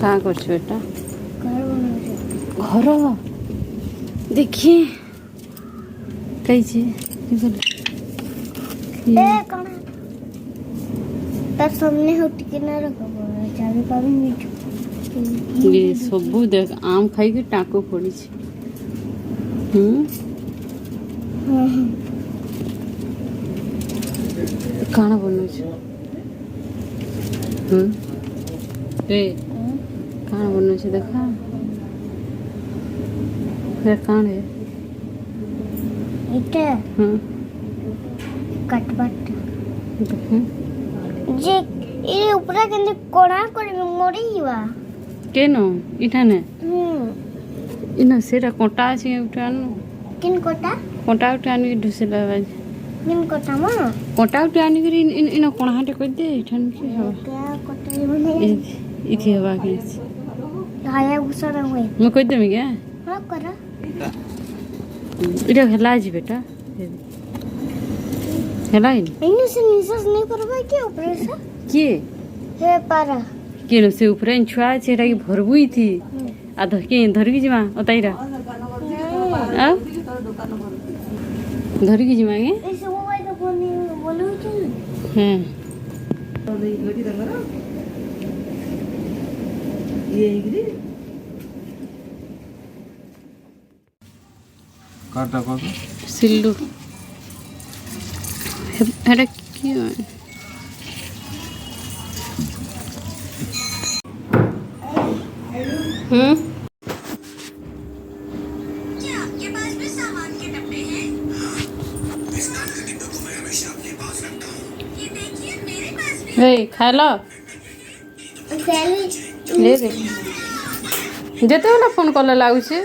कहाँ कर बेटा घर देखिए कही तार सामने हो टिके ना रखो चाबी पाबी मीठू ये सबू देख आम खाई के टाको पड़ी काना बनू ए काना बनू देखा फिर कान है इटे कटबट जे ये ऊपर केंदे कोणा कर मोड़ी हिवा केनो इठा ने इना सेरा कोटा अछि उठान किन कोटा कोटा उठान के ढुसेला बाज किन कोटा म कोटा उठान के इना कोणा हटे कर दे इठान के हो क्या कोटा बने इथि हवा के हाया घुसरा होए म कह देमी के हां करा इटा खेला जी बेटा खेला इन इने से निसस नहीं करबा के ऊपर से के हे पारा के से ऊपर छुआ छेरा की भरबुई थी आ धके धरकी जिमा ओतैरा आ धरकी जिमा के ऐसे मोबाइल तो बोलू छी हां ये इग्री काटा काटा सिल्लू हेरा की आपके पास भी सामान के डब्बे हैं? इस कान के डिब्बे को मैं हमेशा अपने पास रखता हूँ। ये देखिए मेरे पास भी हे खा लो चली ले दे जेते वाला फोन कॉल लागू छे